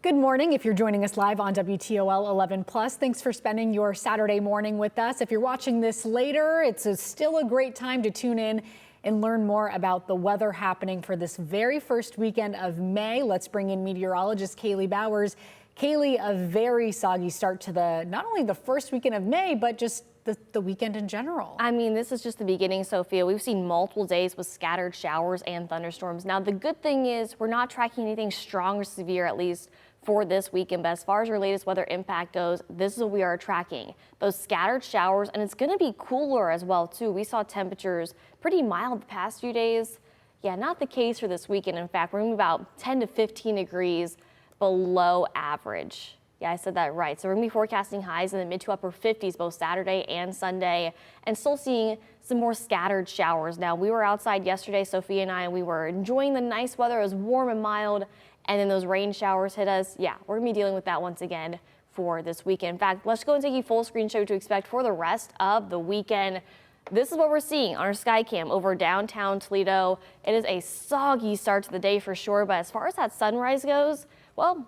Good morning. If you're joining us live on WTOL 11 Plus, thanks for spending your Saturday morning with us. If you're watching this later, it's still a great time to tune in and learn more about the weather happening for this very first weekend of May. Let's bring in meteorologist Kaylee Bowers. Kaylee, a very soggy start to not only the first weekend of May, but just the weekend in general. I mean, this is just the beginning, Sophia. We've seen multiple days with scattered showers and thunderstorms. Now, the good thing is we're not tracking anything strong or severe, at least for this weekend. But as far as your latest weather impact goes, this is what we are tracking. Those scattered showers, and it's going to be cooler as well, too. We saw temperatures pretty mild the past few days. Yeah, not the case for this weekend. In fact, we're going to be about 10 to 15 degrees below average. Yeah, I said that right. So we're going to be forecasting highs in the mid to upper 50s both Saturday and Sunday, and still seeing some more scattered showers. Now, we were outside yesterday, Sophia and I, and we were enjoying the nice weather. It was warm and mild, and then those rain showers hit us. Yeah, we're going to be dealing with that once again for this weekend. In fact, let's go and take you full screen show to expect for the rest of the weekend. This is what we're seeing on our sky cam over downtown Toledo. It is a soggy start to the day for sure, but as far as that sunrise goes, well,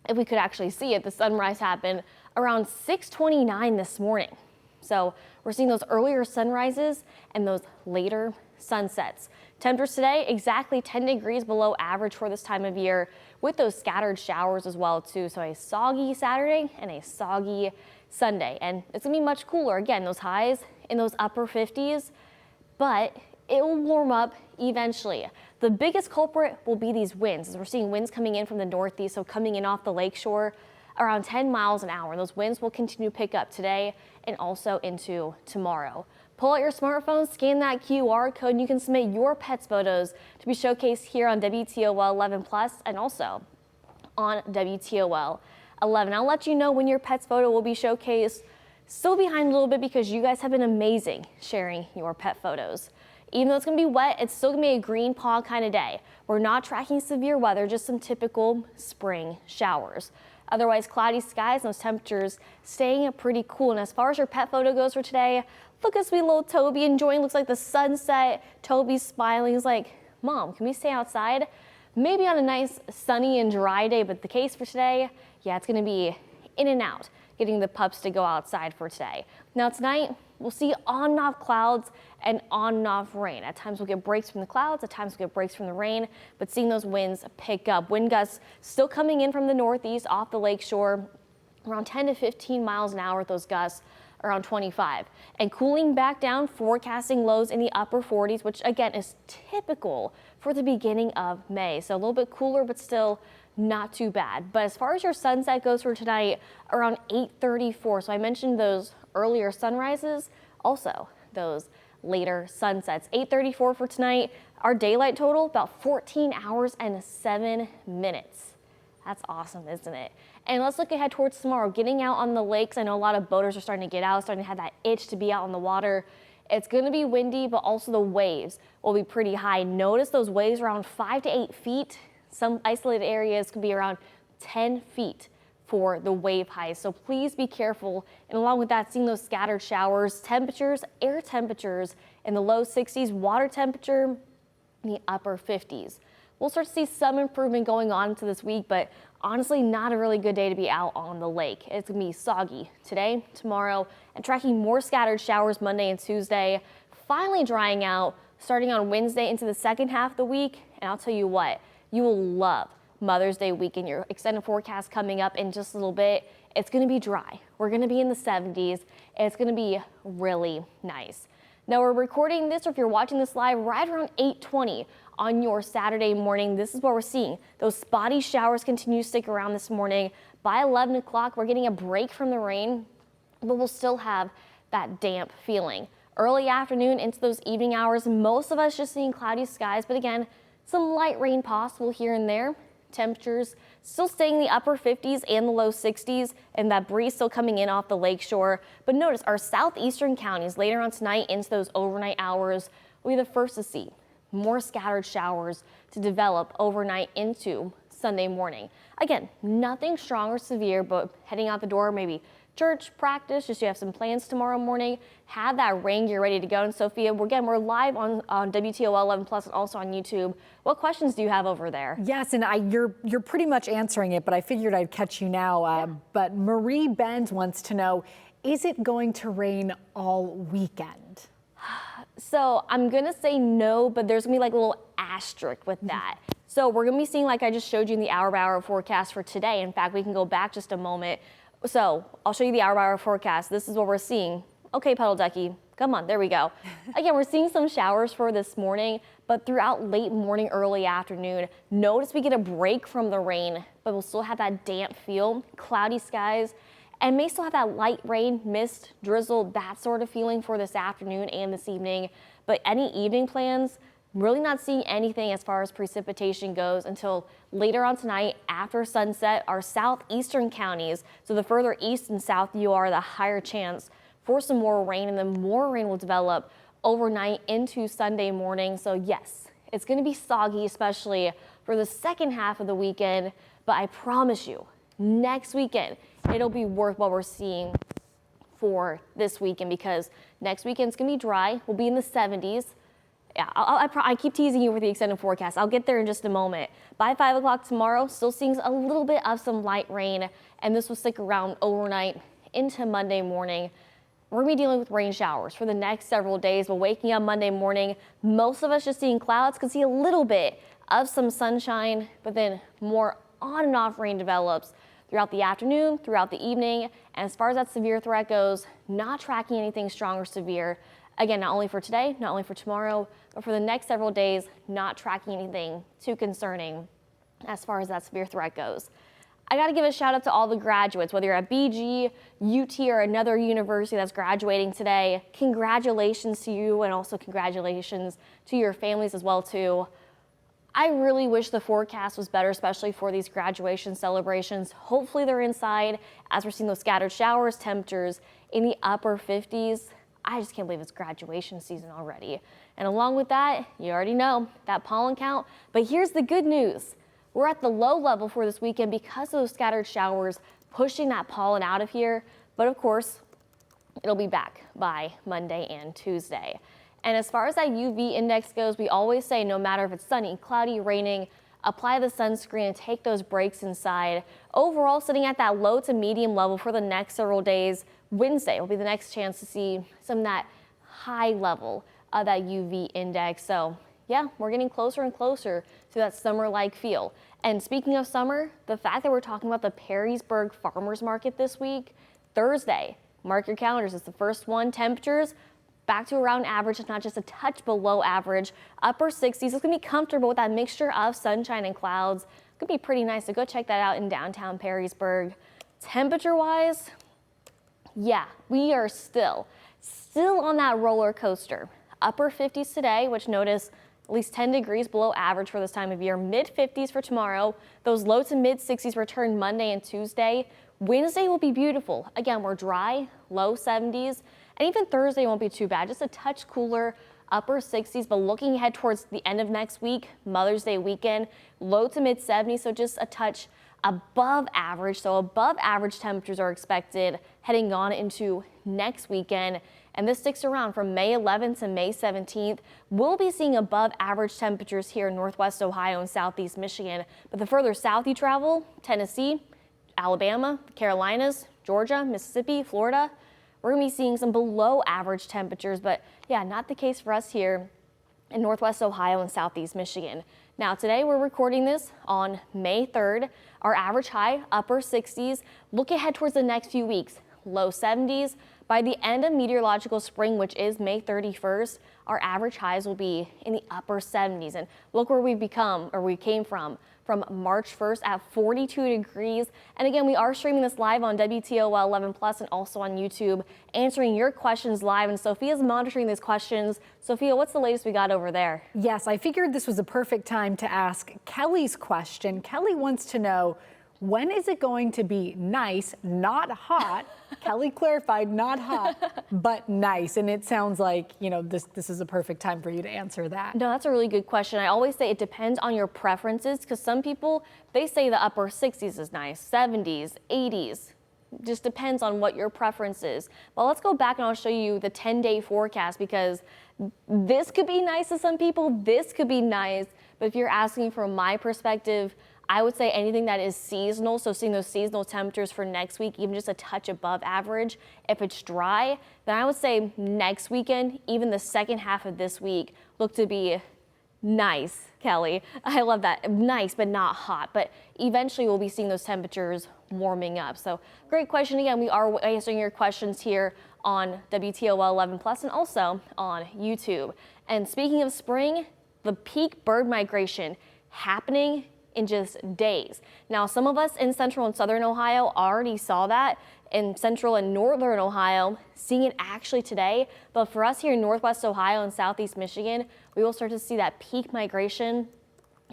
if we could actually see it, the sunrise happened around 6:29 this morning. So we're seeing those earlier sunrises and those later sunsets. Temperatures today exactly 10 degrees below average for this time of year, with those scattered showers as well too. So a soggy Saturday and a soggy Sunday, and it's gonna be much cooler. Again, those highs in those upper 50s, but it will warm up eventually. The biggest culprit will be these winds, as we're seeing winds coming in from the northeast, so coming in off the lakeshore around 10 miles an hour. And those winds will continue to pick up today and also into tomorrow. Pull out your smartphone, scan that QR code, and you can submit your pet's photos to be showcased here on WTOL 11 Plus and also on WTOL 11. I'll let you know when your pet's photo will be showcased. Still behind a little bit because you guys have been amazing sharing your pet photos. Even though it's going to be wet, it's still going to be a green paw kind of day. We're not tracking severe weather, just some typical spring showers. Otherwise, cloudy skies and those temperatures staying pretty cool. And as far as your pet photo goes for today, look at sweet little Toby enjoying, looks like the sunset. Toby's smiling. He's like, Mom, can we stay outside? Maybe on a nice sunny and dry day, but the case for today, yeah, it's going to be in and out, getting the pups to go outside for today. Now tonight, we'll see on and off clouds and on and off rain. At times we'll get breaks from the clouds, at times we'll get breaks from the rain, but seeing those winds pick up. Wind gusts still coming in from the northeast off the lakeshore, around 10 to 15 miles an hour with those gusts around 25. And cooling back down, forecasting lows in the upper 40s, which again is typical for the beginning of May. So a little bit cooler, but still not too bad. But as far as your sunset goes for tonight, around 8:34. So I mentioned those earlier sunrises, also those later sunsets. 8:34 for tonight. Our daylight total, about 14 hours and 7 minutes. That's awesome, isn't it? And let's look ahead towards tomorrow. Getting out on the lakes. I know a lot of boaters are starting to get out, starting to have that itch to be out on the water. It's going to be windy, but also the waves will be pretty high. Notice those waves around 5 to 8 feet. Some isolated areas could be around 10 feet for the wave highs. So please be careful. And along with that, seeing those scattered showers, temperatures, air temperatures in the low 60s, water temperature in the upper 50s. We'll start to see some improvement going on into this week, but honestly, not a really good day to be out on the lake. It's going to be soggy today, tomorrow, and tracking more scattered showers Monday and Tuesday, finally drying out starting on Wednesday into the second half of the week. And I'll tell you what, you will love Mother's Day weekend. Your extended forecast coming up in just a little bit. It's going to be dry. We're going to be in the 70s. And it's going to be really nice. Now we're recording this, or if you're watching this live, right around 8:20 on your Saturday morning. This is what we're seeing. Those spotty showers continue to stick around this morning. By 11 o'clock, we're getting a break from the rain, but we'll still have that damp feeling. Early afternoon into those evening hours, most of us just seeing cloudy skies, but again, some light rain possible here and there. Temperatures still staying in the upper 50s and the low 60s, and that breeze still coming in off the lakeshore. But notice our southeastern counties later on tonight into those overnight hours will be the first to see more scattered showers to develop overnight into Sunday morning. Again, nothing strong or severe, but heading out the door maybe church, practice, just you have some plans tomorrow morning, have that rain gear ready to go. And Sophia, we're live on WTOL 11 Plus and also on YouTube. What questions do you have over there? Yes, and you're pretty much answering it, but I figured I'd catch you now. But Marie Benz wants to know, is it going to rain all weekend? So I'm gonna say no, but there's gonna be like a little asterisk with that. So we're gonna be seeing, like I just showed you in the hour-by-hour forecast for today. In fact, we can go back just a moment. So I'll show you the hour-by-hour forecast. This is what we're seeing. Okay, Puddle Ducky, come on, there we go. Again, we're seeing some showers for this morning, but throughout late morning, early afternoon, notice we get a break from the rain, but we'll still have that damp feel, cloudy skies, and may still have that light rain, mist, drizzle, that sort of feeling for this afternoon and this evening. But any evening plans, really not seeing anything as far as precipitation goes until later on tonight after sunset. Our southeastern counties, so the further east and south you are, the higher chance for some more rain, and then more rain will develop overnight into Sunday morning. So yes, it's going to be soggy, especially for the second half of the weekend, but I promise you, next weekend, it'll be worth what we're seeing for this weekend, because next weekend's going to be dry. We'll be in the 70s. Yeah, I keep teasing you with the extended forecast. I'll get there in just a moment. By 5 o'clock tomorrow, still seeing a little bit of some light rain, and this will stick around overnight into Monday morning. We're going to be dealing with rain showers for the next several days. But waking up Monday morning, most of us just seeing clouds, can see a little bit of some sunshine, but then more on and off rain develops throughout the afternoon, throughout the evening. And as far as that severe threat goes, not tracking anything strong or severe. Again, not only for today, not only for tomorrow, but for the next several days, not tracking anything too concerning as far as that severe threat goes. I got to give a shout out to all the graduates, whether you're at BG, UT, or another university that's graduating today. Congratulations to you, and also congratulations to your families as well too. I really wish the forecast was better, especially for these graduation celebrations. Hopefully they're inside as we're seeing those scattered showers, temperatures in the upper 50s. I just can't believe it's graduation season already. And along with that, you already know that pollen count. But here's the good news. We're at the low level for this weekend because of those scattered showers pushing that pollen out of here. But of course, it'll be back by Monday and Tuesday. And as far as that UV index goes, we always say no matter if it's sunny, cloudy, raining, apply the sunscreen and take those breaks inside. Overall, sitting at that low to medium level for the next several days. Wednesday will be the next chance to see some of that high level of that UV index. So yeah, we're getting closer and closer to that summer-like feel. And speaking of summer, the fact that we're talking about the Perrysburg Farmers Market this week, Thursday, mark your calendars, it's the first one. Temperatures back to around average, if not just a touch below average, upper 60s. It's gonna be comfortable with that mixture of sunshine and clouds. It could be pretty nice, so go check that out in downtown Perrysburg. Temperature-wise, yeah, we are still on that roller coaster. Upper 50s today, which notice at least 10 degrees below average for this time of year. Mid 50s for tomorrow. Those low to mid 60s return Monday and Tuesday. Wednesday will be beautiful. Again, we're dry, low 70s. And even Thursday won't be too bad, just a touch cooler, upper 60s. But looking ahead towards the end of next week, Mother's Day weekend, low to mid 70s, so just a touch above average. So above average temperatures are expected heading on into next weekend. And this sticks around from May 11th to May 17th. We'll be seeing above average temperatures here in Northwest Ohio and Southeast Michigan. But the further south you travel, Tennessee, Alabama, Carolinas, Georgia, Mississippi, Florida, we're going to be seeing some below average temperatures. But yeah, not the case for us here in Northwest Ohio and Southeast Michigan. Now today we're recording this on May 3rd. Our average high, upper 60s. Look ahead towards the next few weeks, low 70s. By the end of meteorological spring, which is May 31st, our average highs will be in the upper 70s. And look where we came from March 1st at 42 degrees. And again, we are streaming this live on WTOL 11 Plus and also on YouTube, answering your questions live. And Sophia's monitoring these questions. Sophia, what's the latest we got over there? Yes, I figured this was a perfect time to ask Kelly's question. Kelly wants to know, when is it going to be nice, not hot? Kelly clarified, not hot, but nice. And it sounds like, you know, this is a perfect time for you to answer that. No, that's a really good question. I always say it depends on your preferences, because some people, they say the upper 60s is nice, 70s, 80s. Just depends on what your preference is. But let's go back and I'll show you the 10-day forecast, because this could be nice to some people, this could be nice, but if you're asking from my perspective, I would say anything that is seasonal, so seeing those seasonal temperatures for next week, even just a touch above average. If it's dry, then I would say next weekend, even the second half of this week, look to be nice, Kelly. I love that. Nice, but not hot. But eventually we'll be seeing those temperatures warming up. So great question. Again, we are answering your questions here on WTOL 11 Plus and also on YouTube. And speaking of spring, the peak bird migration happening in just days. Now, some of us in central and southern Ohio already saw that, in central and northern Ohio, seeing it actually today. But for us here in northwest Ohio and southeast Michigan, we will start to see that peak migration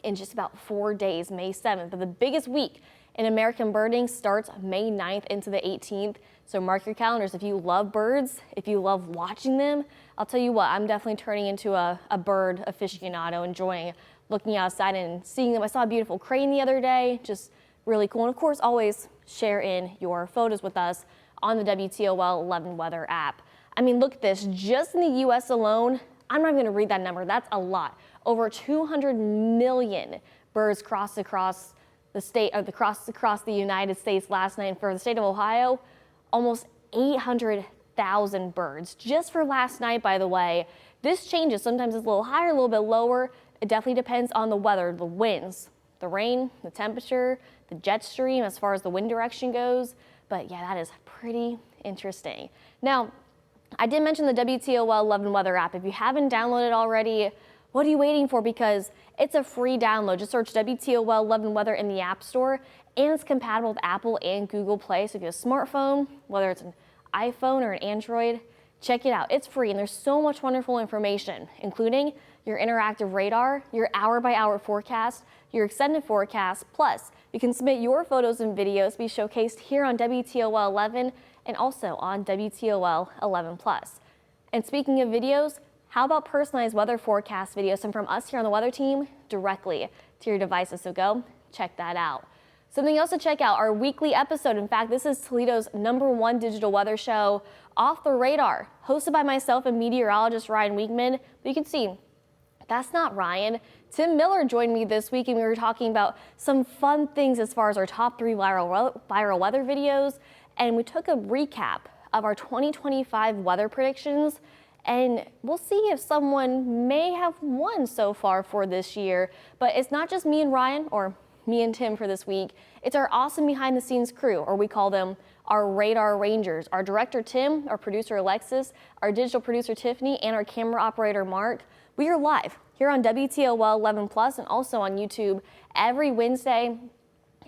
in just about 4 days, May 7th. But the biggest week in American birding starts May 9th into the 18th. So mark your calendars. If you love birds, if you love watching them, I'll tell you what, I'm definitely turning into a bird aficionado, enjoying looking outside and seeing them. I saw a beautiful crane the other day, just really cool. And of course, always share in your photos with us on the WTOL 11 weather app. I mean, look at this, just in the U.S. alone, I'm not going to read that number, that's a lot. Over 200 million birds crossed across the state, or across the United States last night. And for the state of Ohio, almost 800,000 birds just for last night, by the way. This changes, sometimes it's a little higher, a little bit lower. It definitely depends on the weather, the winds, the rain, the temperature, the jet stream as far as the wind direction goes. But yeah, that is pretty interesting. Now, I did mention the WTOL 11 weather app. If you haven't downloaded already, what are you waiting for? Because it's a free download. Just search WTOL 11 weather in the App Store, and it's compatible with Apple and Google Play. So if you have a smartphone, whether it's an iPhone or an Android, check it out. It's free, and there's so much wonderful information, including your interactive radar, your hour-by-hour forecast, your extended forecast, plus you can submit your photos and videos, be showcased here on WTOL 11 and also on WTOL 11 Plus. And speaking of videos, how about personalized weather forecast videos from us here on the weather team directly to your devices? So go check that out. Something else to check out, our weekly episode. In fact, this is Toledo's #1 digital weather show, Off the Radar, hosted by myself and meteorologist Ryan Weekman. But you can see, that's not Ryan. Tim Miller joined me this week, and we were talking about some fun things as far as our top 3 viral weather videos. And we took a recap of our 2025 weather predictions, and we'll see if someone may have won so far for this year. But it's not just me and Ryan, or me and Tim for this week. It's our awesome behind the scenes crew, or we call them our Radar Rangers. Our director Tim, our producer Alexis, our digital producer Tiffany, and our camera operator Mark. We are live here on WTOL 11 Plus and also on YouTube every Wednesday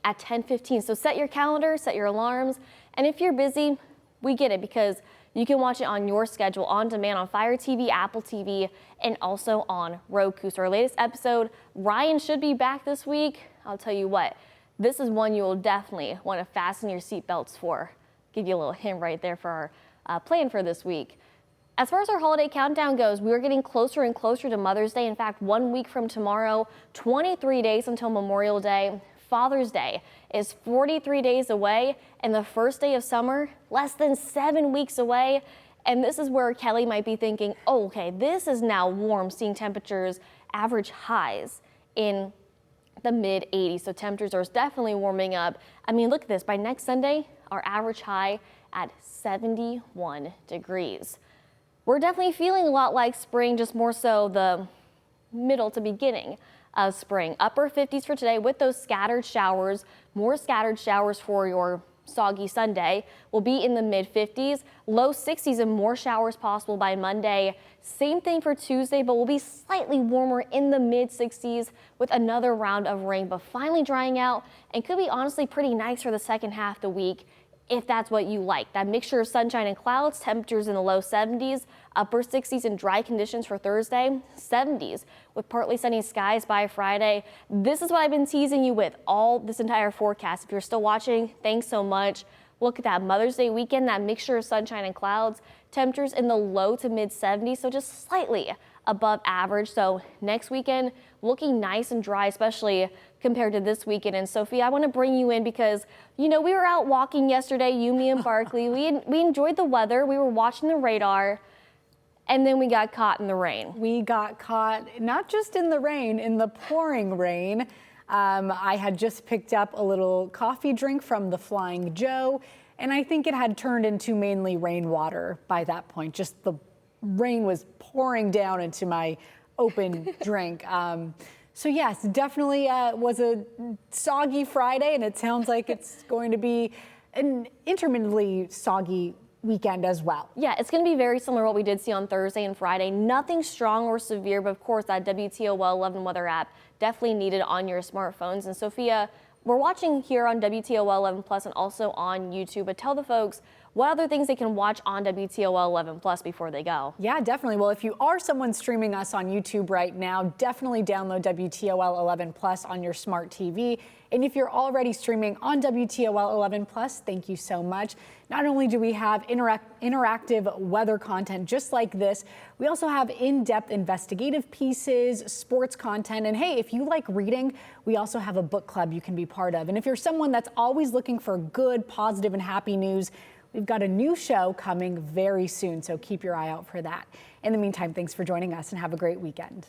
at 10:15. So set your calendar, set your alarms, and if you're busy, we get it, because you can watch it on your schedule on demand on Fire TV, Apple TV, and also on Roku. So our latest episode, Ryan should be back this week. I'll tell you what, this is one you will definitely want to fasten your seatbelts for. Give you a little hint right there for our plan for this week. As far as our holiday countdown goes, we are getting closer and closer to Mother's Day. In fact, 1 week from tomorrow, 23 days until Memorial Day. Father's Day is 43 days away, and the first day of summer, less than 7 weeks away. And this is where Kelly might be thinking, oh, okay, this is now warm, seeing temperatures average highs in the mid 80s. So temperatures are definitely warming up. I mean, look at this. By next Sunday, our average high at 71 degrees. We're definitely feeling a lot like spring, just more so the middle to beginning of spring. Upper 50s for today with those scattered showers. More scattered showers for your soggy Sunday. Will be in the mid 50s, low 60s, and more showers possible by Monday. Same thing for Tuesday, but will be slightly warmer in the mid 60s with another round of rain, but finally drying out, and could be honestly pretty nice for the second half of the week, if that's what you like. That mixture of sunshine and clouds, temperatures in the low 70s, upper 60s, and dry conditions for Thursday, 70s with partly sunny skies by Friday. This is what I've been teasing you with all this entire forecast. If you're still watching, thanks so much. Look at that Mother's Day weekend, that mixture of sunshine and clouds, temperatures in the low to mid 70s, so just slightly above average. So next weekend looking nice and dry, especially compared to this weekend. And Sophia, I want to bring you in because, you know, we were out walking yesterday, you, me, and Barkley. We enjoyed the weather. We were watching the radar. And then we got caught in the rain. We got caught not just in the rain, in the pouring rain. I had just picked up a little coffee drink from the Flying Joe, and I think it had turned into mainly rainwater by that point. Just the rain was pouring down into my open drink. So yes, definitely was a soggy Friday, and it sounds like it's going to be an intermittently soggy weekend as well. Yeah, it's going to be very similar to what we did see on Thursday and Friday. Nothing strong or severe, but of course that WTOL 11 weather app definitely needed on your smartphones. And Sophia, we're watching here on WTOL 11 Plus and also on YouTube, but tell the folks what other things they can watch on WTOL 11 Plus before they go. Yeah, definitely. Well, if you are someone streaming us on YouTube right now, definitely download WTOL 11 Plus on your smart TV. And if you're already streaming on WTOL 11 Plus, thank you so much. Not only do we have interactive weather content just like this, we also have in-depth investigative pieces, sports content, and hey, if you like reading, we also have a book club you can be part of. And if you're someone that's always looking for good, positive, and happy news, we've got a new show coming very soon, so keep your eye out for that. In the meantime, thanks for joining us and have a great weekend.